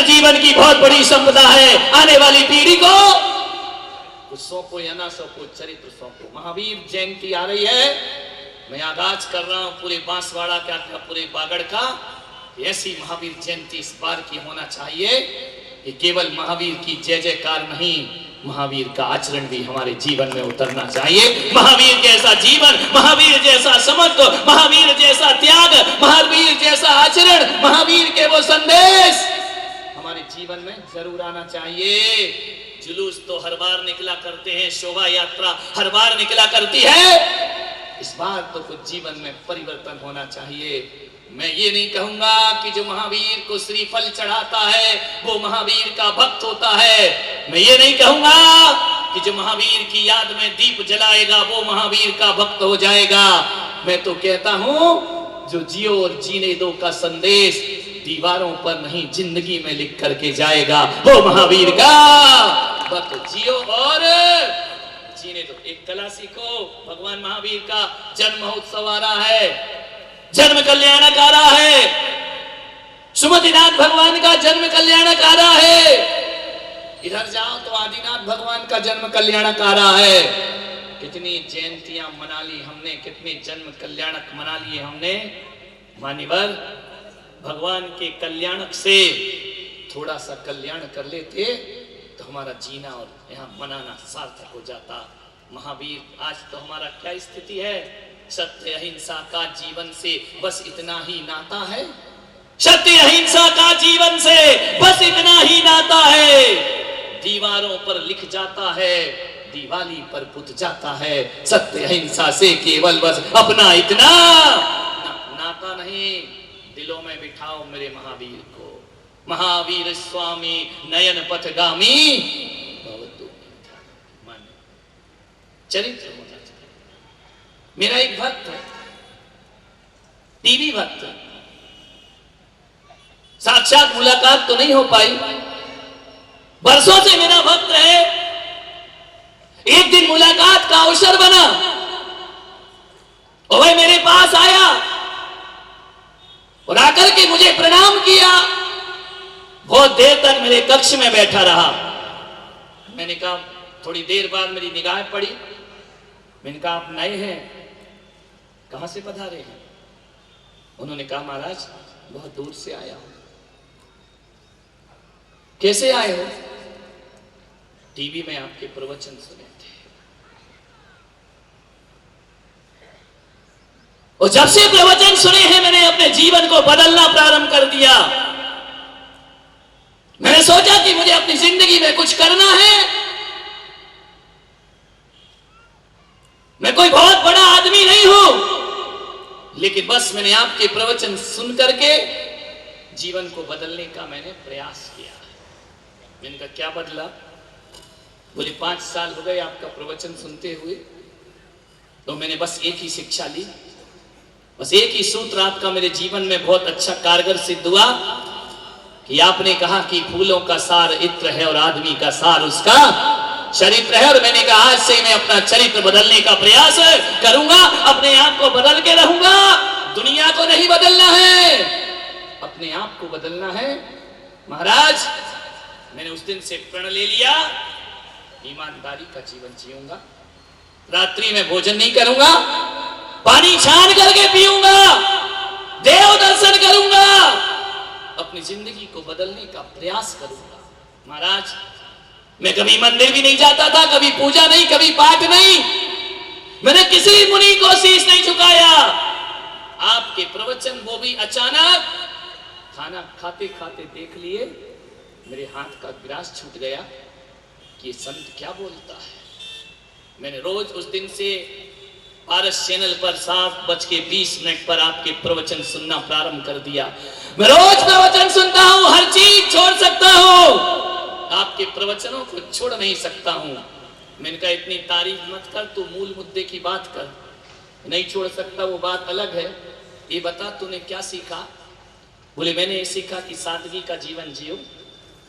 चरित्र जीवन की बहुत बड़ी संपदा है। आने वाली पीढ़ी को कुछ सौंपो या ना सौंपो, चरित्र सौंपो। महावीर जयंती आ रही है, मैं आगाज कर रहा हूं पूरे बांसवाड़ा का, पूरे बागड़ का। ऐसी महावीर जयंती इस बार की होना चाहिए कि केवल महावीर की जय जयकार नहीं, महावीर का आचरण भी हमारे जीवन में उतरना चाहिए। महावीर जैसा जीवन, महावीर जैसा समत्व, महावीर जैसा त्याग, महावीर जैसा आचरण, महावीर के वो संदेश हमारे जीवन में जरूर आना चाहिए। जुलूस तो हर बार निकला करते हैं, शोभा यात्रा हर बार निकला करती है, इस बार तो कुछ जीवन में परिवर्तन होना चाहिए। मैं ये नहीं कहूंगा कि जो महावीर को श्रीफल चढ़ाता है वो महावीर का भक्त होता है। मैं ये नहीं कहूंगा कि जो महावीर की याद में दीप जलाएगा वो महावीर का भक्त हो जाएगा। मैं तो कहता हूं जो जियो और जीने दो का संदेश दीवारों पर नहीं जिंदगी में लिख करके जाएगा वो महावीर का भक्त। जियो और जीने दो। एक कला सीखो, भगवान महावीर का जन्म महोत्सव आ रहा है, जन्म कल्याणक आ रहा है, सुमतिनाथ भगवान का जन्म कल्याणक आ रहा है। इधर जाओ तो आदिनाथ भगवान का जन्म कल्याणक आ रहा है। कितनी जयंतियां मना ली हमने, कितने जन्म कल्याणक मना लिए हमने। मान्यवर, भगवान के कल्याणक से थोड़ा सा कल्याण कर लेते तो हमारा जीना और यहाँ मनाना सार्थक हो जाता। महावीर, आज तो हमारा क्या स्थिति है? सत्य अहिंसा का जीवन से बस इतना ही नाता है। सत्य अहिंसा का जीवन से बस इतना ही नाता है। दीवारों पर लिख जाता है, दिवाली पर पुत जाता है। सत्य अहिंसा से केवल बस अपना इतना नाता नहीं, दिलों में बिठाओ मेरे महावीर को। महावीर स्वामी नयन पथगामी चरित्र होना चाहिए। मेरा एक भक्त है, टीवी भक्त, साक्षात मुलाकात तो नहीं हो पाई, बरसों से मेरा भक्त है। एक दिन मुलाकात का अवसर बना और वह मेरे पास आया और आकर के मुझे प्रणाम किया। बहुत देर तक मेरे कक्ष में बैठा रहा। मैंने कहा, थोड़ी देर बाद मेरी निगाह पड़ी। मैंने कहा, आप नए हैं, कहां से पधारे हैं? उन्होंने कहा, महाराज बहुत दूर से आया हूं। कैसे आए हो? टीवी में आपके प्रवचन सुने थे और जब से प्रवचन सुने हैं मैंने अपने जीवन को बदलना प्रारंभ कर दिया। मैंने सोचा कि मुझे अपनी जिंदगी में कुछ करना है। मैं कोई बहुत बड़ा आदमी नहीं हूं, लेकिन बस मैंने आपके प्रवचन सुन करके जीवन को बदलने का मैंने प्रयास किया। मैंने कहा, क्या बदला? बोले, 5 साल हो गए आपका प्रवचन सुनते हुए, तो मैंने बस एक ही शिक्षा ली, बस एक ही सूत्र आपका मेरे जीवन में बहुत अच्छा कारगर सिद्ध हुआ कि आपने कहा कि फूलों का सार इत्र है और आदमी का सार उसका चरित्र है। और मैंने कहा, आज से मैं अपना चरित्र बदलने का प्रयास करूंगा, अपने आप को बदल के रहूंगा। दुनिया को नहीं बदलना है, अपने आप को बदलना है। महाराज, मैंने उस दिन से प्रण ले लिया, ईमानदारी का जीवन जीऊंगा, रात्रि में भोजन नहीं करूंगा, पानी छान करके पीऊंगा, देव दर्शन करूंगा, अपनी जिंदगी को बदलने का प्रयास करूंगा। महाराज, मैं कभी मंदिर भी नहीं जाता था, कभी पूजा नहीं, कभी पाठ नहीं, मैंने किसी मुनि को शीश नहीं झुकाया। आपके प्रवचन, वो भी अचानक, खाना खाते खाते देख लिए, मेरे हाथ का गिलास छूट गया कि ये संत क्या बोलता है। मैंने रोज उस दिन से पारस चैनल पर 7:20 पर आपके प्रवचन सुनना प्रारंभ कर दिया। मैं रोज प्रवचन सुनता हूं, हर चीज छोड़ सकता हूं, आपके प्रवचनों को छोड़ नहीं सकता हूं। मैंने कहा, इतनी तारीफ मत कर, तू मूल मुद्दे की बात कर। नहीं छोड़ सकता वो बात अलग है, ये बता तूने क्या सीखा? बोले, मैंने ये सीखा कि सादगी का जीवन जियो,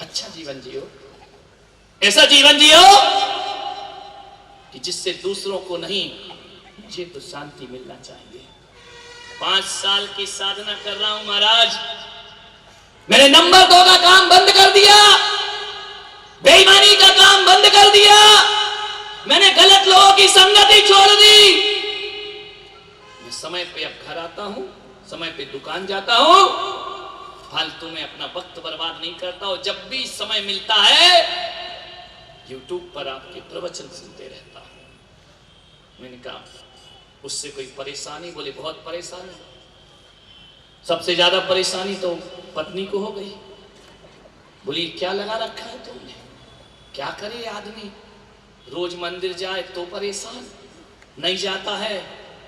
अच्छा जीवन जियो, ऐसा जीवन जियो कि जिससे दूसरों को नहीं, मुझे तो शांति मिलना चाहिए। 5 साल की साधना कर रहा हूं महाराज, मैंने नंबर 2 का काम बंद कर दिया, बेईमानी का काम बंद कर दिया, मैंने गलत लोगों की संगति छोड़ दी। मैं समय पे अब घर आता हूं, समय पे दुकान जाता हूं, फालतू में अपना वक्त बर्बाद नहीं करता हूं। जब भी समय मिलता है YouTube पर आपके प्रवचन सुनते रहता हूं। मैंने कहा उससे कोई परेशानी? बोले बहुत परेशानी। सबसे ज्यादा परेशानी तो पत्नी को हो गई। बोली क्या लगा रखा है तुमने? क्या करे आदमी, रोज मंदिर जाए तो परेशान, नहीं जाता है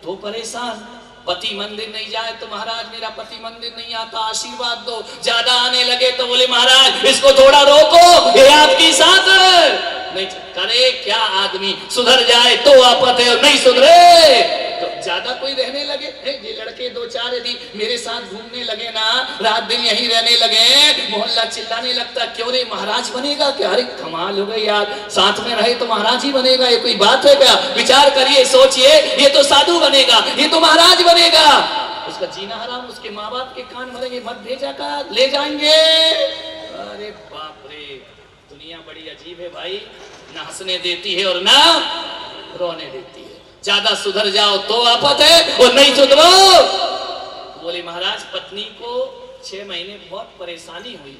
तो परेशान। पति मंदिर नहीं जाए तो महाराज मेरा पति मंदिर नहीं आता, आशीर्वाद दो। ज्यादा आने लगे तो बोले महाराज इसको थोड़ा रोको, ये आपकी साथ नहीं। करे क्या आदमी, सुधर जाए तो आपत है और नहीं सुधरे तो ज्यादा कोई रहने लगे। ये लड़के 2-4 यदि मेरे साथ घूमने लगे ना, रात दिन यहीं रहने लगे, मोहल्ला चिल्लाने लगता क्यों रे महाराज बनेगा क्या? अरे कमाल हो गई यार, साथ में रहे तो महाराज ही बनेगा, ये कोई बात है क्या? विचार करिए, सोचिए, ये तो साधु बनेगा, ये तो महाराज बनेगा। उसका जीना हराम, उसके माँ बाप के कान भरेंगे, मत भेजा का ले जाएंगे। अरे बाप रे, दुनिया बड़ी अजीब है भाई, ना हंसने देती है और ना रोने देती है। ज्यादा सुधर जाओ तो आफत है और नहीं सुधरो। बोले महाराज पत्नी को 6 महीने बहुत परेशानी हुई।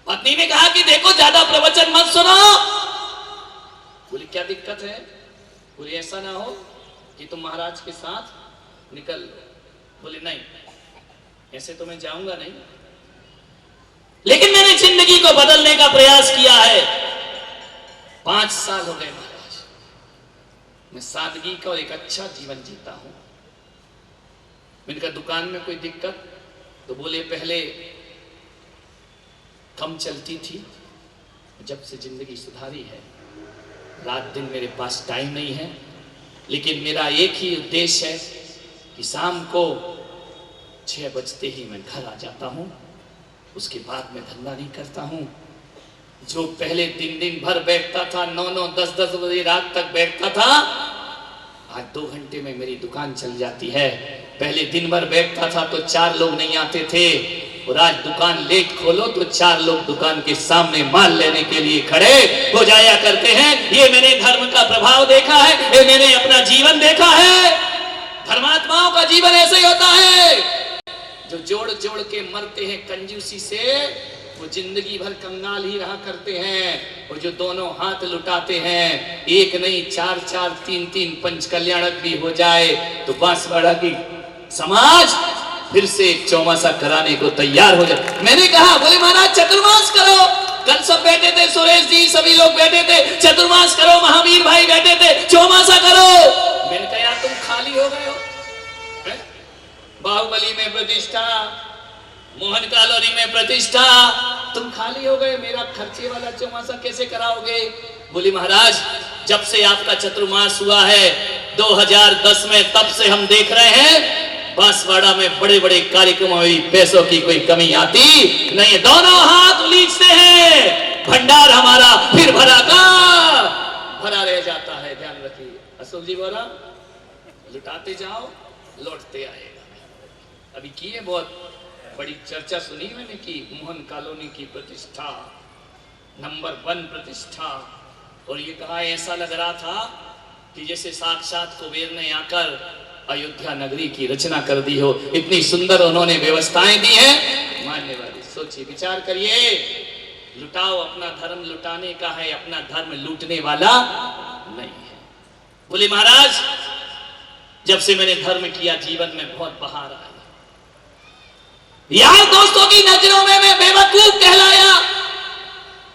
पत्नी ने कहा कि देखो ज्यादा प्रवचन मत सुनो। बोले क्या दिक्कत है? बोले ऐसा ना हो कि तुम महाराज के साथ निकल लो। बोले नहीं, ऐसे तो मैं जाऊंगा नहीं, लेकिन मैंने जिंदगी को बदलने का प्रयास किया है। 5 साल हो गए महाराज, मैं सादगी का और एक अच्छा जीवन जीता हूं। मैंने कहा दुकान में कोई दिक्कत? तो बोले पहले कम चलती थी, जब से जिंदगी सुधारी है रात दिन मेरे पास टाइम नहीं है, लेकिन मेरा एक ही उद्देश्य है कि शाम को 6 बजते ही मैं घर आ जाता हूं, उसके बाद मैं धंधा नहीं करता हूं। जो पहले दिन भर बैठता था, 9-9, 10-10 बजे रात तक बैठता था, आज 2 घंटे में मेरी दुकान चल जाती है। पहले दिन भर बैठता था तो 4 लोग नहीं आते थे, और आज दुकान लेट खोलो तो 4 लोग दुकान के सामने माल लेने के लिए खड़े हो जाया करते हैं। ये मैंने धर्म का प्रभाव देखा है, ये मैंने अपना जीवन देखा है। धर्मात्माओं का जीवन ऐसे ही होता है। जो जोड़ जोड़ के मरते हैं कंजूसी से, वो जिंदगी भर कंगाल ही रहा करते हैं। और जो दोनों हाथ लुटाते हैं, एक नहीं 4-4, 3-3 पंच कल्याणक भी हो जाए तो बांसवाड़ा की समाज फिर से एक चौमासा कराने को तैयार हो जाए। मैंने कहा बोले महाराज चतुर्मास करो। कल सब बैठे थे, सुरेश जी सभी लोग बैठे थे, चतुर्मास करो, महावीर भाई बैठे थे, चौमासा करो। मैंने कहा यार तुम खाली हो गए हो, बाहुबली में प्रतिष्ठा, मोहन कॉलोनी में प्रतिष्ठा, तुम खाली हो गए, मेरा खर्चे वाला चौमासा कैसे कराओगे? बोली महाराज जब से आपका चतुर्मास हुआ है 2010 में, तब से हम देख रहे हैं बांसवाड़ा में बड़े बड़े कार्यक्रमों में पैसों की कोई कमी आती नहीं है। दोनों हाथ लीचते हैं, भंडार हमारा फिर भरा का भरा रह जाता है। ध्यान रखिए। अशोक जी बोला लुटाते जाओ लौटते आएगा। अभी की है बहुत बड़ी चर्चा सुनी मैंने कि मोहन कॉलोनी की प्रतिष्ठा, नंबर 1 प्रतिष्ठा, और ये कहा ऐसा लग रहा था कि जैसे साक्षात कुबेर ने आकर अयोध्या नगरी की रचना कर दी हो। इतनी सुंदर उन्होंने व्यवस्थाएं दी हैं, मानने वाली। सोचिए, विचार करिए। लुटाओ, अपना धर्म लुटाने का है, अपना धर्म लूटने वाला नहीं है। बोले महाराज जब से मैंने धर्म किया जीवन में बहुत बहार आई। यार दोस्तों की नजरों में मैं बेवकूफ कहलाया।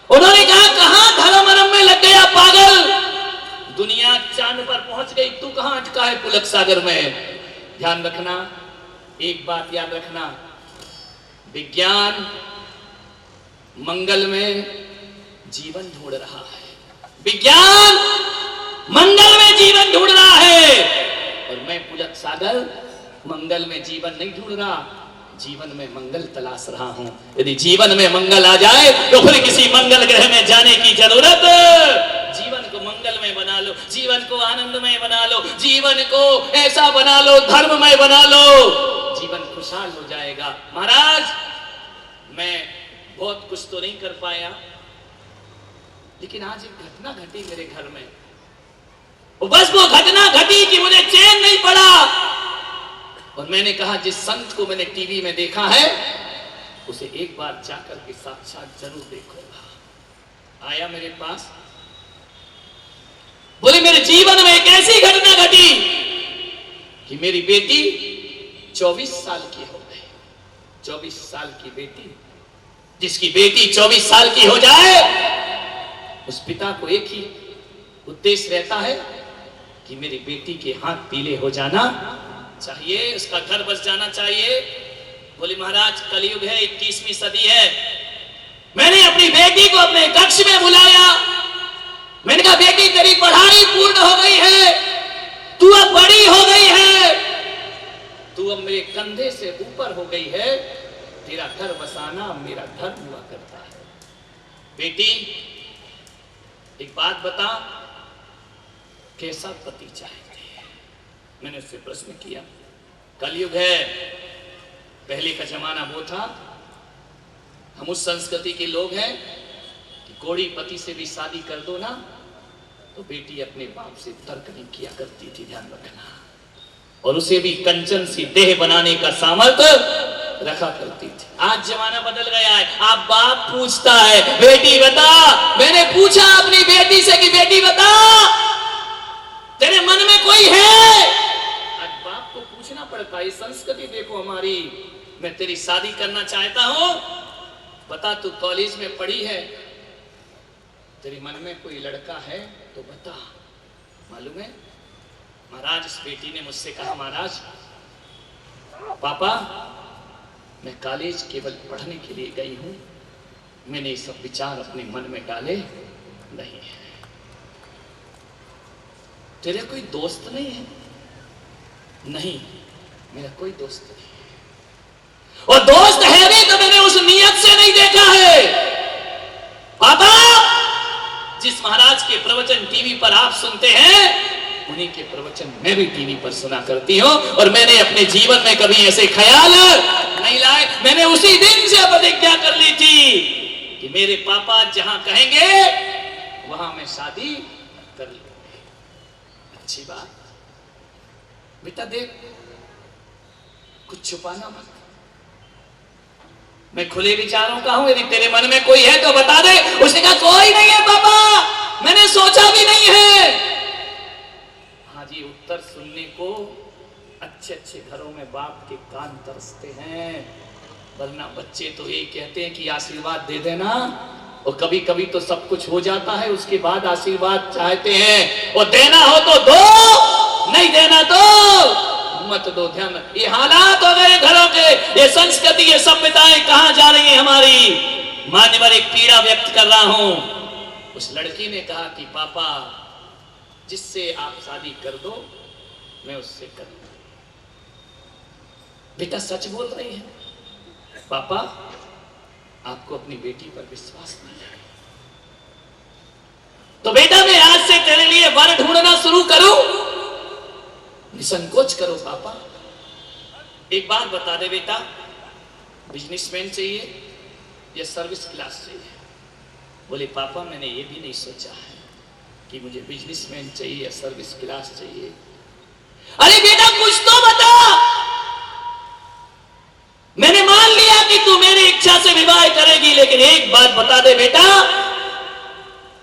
उन्होंने कहा कहां धर्म अरम में लग गया पागल, दुनिया चांद पर पहुंच गई, तू कहां अटका है पुलक सागर में। ध्यान रखना, एक बात याद रखना, विज्ञान मंगल में जीवन ढूंढ रहा है, विज्ञान मंगल में जीवन ढूंढ रहा है, और मैं पुलक सागर मंगल में जीवन नहीं ढूंढ रहा, जीवन में मंगल तलाश रहा हूं। यदि जीवन में मंगल आ जाए तो फिर किसी मंगल ग्रह में जाने की जरूरत। जीवन को मंगलमय बना लो, जीवन को आनंदमय बना लो, जीवन को ऐसा बना लो, धर्ममय बना लो, जीवन खुशहाल हो जाएगा। महाराज मैं बहुत कुछ तो नहीं कर पाया, लेकिन आज एक घटना घटी मेरे घर में। बस वो घटना घटी कि मुझे चैन नहीं पड़ा, और मैंने कहा जिस संत को मैंने टीवी में देखा है उसे एक बार जाकर के साक्षात जरूर देखूंगा। आया मेरे पास, बोले मेरे जीवन में एक ऐसी घटना घटी कि मेरी बेटी 24 साल की हो गई। 24 साल की बेटी, जिसकी बेटी 24 साल की हो जाए, उस पिता को एक ही उद्देश्य रहता है कि मेरी बेटी के हाथ पीले हो जाना चाहिए, उसका घर बस जाना चाहिए। बोले महाराज कलयुग है, 21वीं सदी है। मैंने अपनी बेटी को अपने कक्ष में बुलाया, मैंने कहा बेटी तेरी पढ़ाई पूर्ण हो गई है, तू अब बड़ी हो गई है, तू अब मेरे कंधे से ऊपर हो गई है, तेरा घर बसाना मेरा धर्म हुआ करता है। बेटी एक बात बता, कैसा पति चाहती है? मैंने उससे प्रश्न किया। कलयुग है, पहले का जमाना वो था, हम उस संस्कृति के लोग हैं कि कोड़ी पति से भी शादी कर दो ना तो बेटी अपने बाप से तर्क नहीं किया करती थी, ध्यान रखना, और उसे भी कंचन सी देह बनाने का सामर्थ्य रखा करती थी। आज जमाना बदल गया है, आप बाप पूछता है बेटी बता। मैंने पूछा अपनी बेटी से कि बेटी बता तेरे मन में कोई है? आज बाप को पूछना पड़ता है। संस्कृति देखो हमारी। मैं तेरी शादी करना चाहता हूं, बता तू कॉलेज में पढ़ी है, तेरे मन में कोई लड़का है तो बता। मालूम है महाराज, इस बेटी ने मुझसे कहा महाराज पापा मैं कॉलेज केवल पढ़ने के लिए गई हूं, मैंने ये सब विचार अपने मन में डाले नहीं है। तेरे कोई दोस्त नहीं है? नहीं, मेरा कोई दोस्त नहीं है, और दोस्त है भी तो मैंने उस नियत से नहीं देखा है। पापा जिस महाराज के प्रवचन टीवी पर आप सुनते हैं, उन्हीं के प्रवचन मैं भी टीवी पर सुना करती हूं, और मैंने अपने जीवन में कभी ऐसे ख्याल नहीं लाए। मैंने उसी दिन से प्रतिज्ञा कर ली थी कि मेरे पापा जहां कहेंगे वहां मैं शादी कर लूंगी। अच्छी बात बेटा, देख कुछ छुपाना मत, मैं खुले विचारों का हूं, यदि तेरे मन में कोई है तो बता दे। उसने कहा कोई नहीं है पापा, मैंने सोचा भी नहीं है। हाँ जी, उत्तर सुनने को अच्छे अच्छे घरों में बाप के कान तरसते हैं, वरना बच्चे तो यही कहते हैं कि आशीर्वाद दे देना, और कभी कभी तो सब कुछ हो जाता है उसके बाद आशीर्वाद चाहते हैं, और देना हो तो दो, नहीं देना तो मत दो। ध्यान, ये हालात हो गए घरों के, ये संस्कृति, ये सभ्यताएं कहां जा रही है हमारी। मान्यवर एक पीड़ा व्यक्त कर रहा हूं। उस लड़की ने कहा कि पापा जिससे आप शादी कर दो मैं उससे कर दूं। बेटा सच बोल रही है पापा, आपको अपनी बेटी पर विश्वास नहीं है तो बेटा मैं आज से तेरे लिए वर ढूंढना शुरू करूं? निसंकोच करो पापा। एक बात बता दे बेटा, बिजनेसमैन चाहिए या सर्विस क्लास चाहिए? बोले पापा मैंने ये भी नहीं सोचा है कि मुझे बिजनेसमैन चाहिए या सर्विस क्लास चाहिए। अरे बेटा कुछ तो बता। मैंने मान लिया कि तू मेरी इच्छा से विवाह करेगी, लेकिन एक बात बता दे बेटा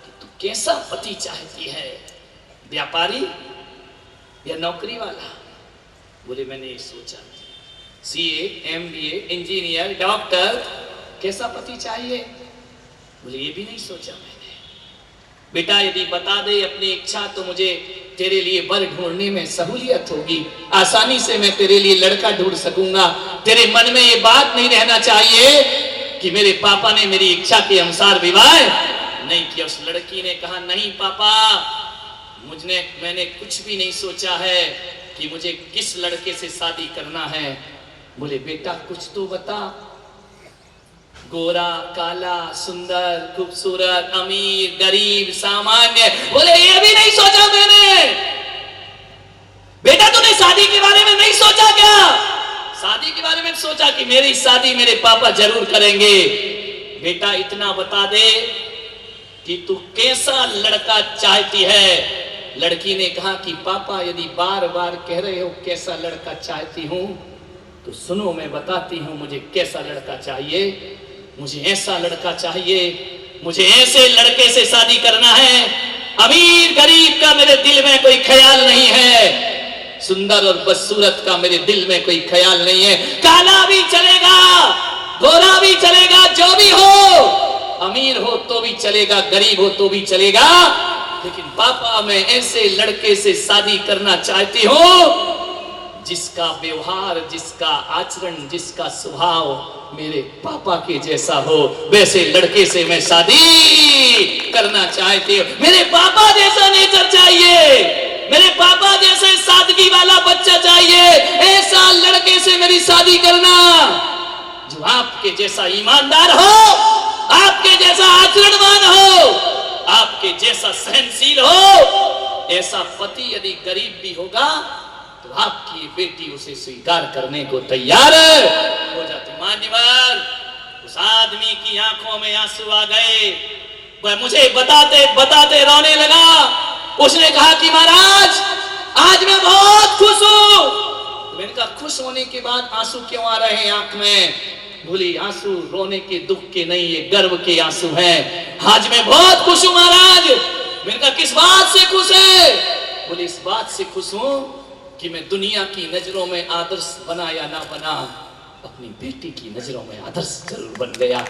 कि तू कैसा पति चाहती है, व्यापारी या नौकरी वाला? बोले मैंने ये सोचा, सीए, एमबीए, इंजीनियर, डॉक्टर, कैसा पति चाहिए? बोले ये भी नहीं सोचा मैंने। बेटा यदि बता दे अपनी इच्छा तो मुझे तेरे लिए वर ढूंढने में सहूलियत होगी, आसानी से मैं तेरे लिए लड़का ढूंढ सकूंगा। तेरे मन में ये बात नहीं रहना चाहिए कि मेरे पापा ने मेरी इच्छा के अनुसार विवाह नहीं किया। उस लड़की ने कहा नहीं पापा, मैंने कुछ भी नहीं सोचा है कि मुझे किस लड़के से शादी करना है। बोले बेटा कुछ तो बता, गोरा, काला, सुंदर, खूबसूरत, अमीर, गरीब, सामान्य? बोले ये भी नहीं सोचा मैंने। बेटा तूने शादी के बारे में नहीं सोचा क्या? शादी शादी के बारे में सोचा कि मेरी शादी मेरे पापा जरूर करेंगे। बेटा इतना बता दे कि तू कैसा लड़का चाहती है। लड़की ने कहा कि पापा यदि बार बार कह रहे हो कैसा लड़का चाहती हूँ तो सुनो मैं बताती हूँ मुझे कैसा लड़का चाहिए। मुझे ऐसा लड़का चाहिए, मुझे ऐसे लड़के से शादी करना है। अमीर गरीब का मेरे दिल में कोई ख्याल नहीं है, सुंदर और बदसूरत का मेरे दिल में कोई ख्याल नहीं है। काला भी चलेगा, गोरा भी चलेगा, जो भी हो, अमीर हो तो भी चलेगा, गरीब हो तो भी चलेगा, लेकिन पापा मैं ऐसे लड़के से शादी करना चाहती हूँ जिसका व्यवहार, जिसका आचरण, जिसका स्वभाव मेरे पापा के जैसा हो। वैसे लड़के से मैं शादी करना चाहती हूँ। मेरे पापा जैसा नेचर चाहिए, मेरे पापा जैसे सादगी वाला बच्चा चाहिए। ऐसा लड़के से मेरी शादी करना जो आपके जैसा ईमानदार हो, आपके जैसा आचरणवान हो, आपके जैसा सहनशील हो। ऐसा पति यदि गरीब भी होगा तो आपकी बेटी उसे स्वीकार करने को तैयार हो जाती। मान्यवर, उस आदमी की आंखों में आंसू आ गए। वह मुझे बताते बताते रोने लगा। उसने कहा कि महाराज आज मैं बहुत खुश हूं। मैंने कहा खुश होने के बाद आंसू क्यों आ रहे हैं आंख में? बोली आंसू रोने के दुख के नहीं, ये गर्व के आंसू हैं। आज मैं बहुत खुश हूं महाराज। मैंने कहा किस बात से खुश है? बोले इस बात से खुश हूं कि मैं दुनिया की नजरों में आदर्श बना या ना बना, अपनी बेटी की नजरों में आदर्श जरूर बन गया।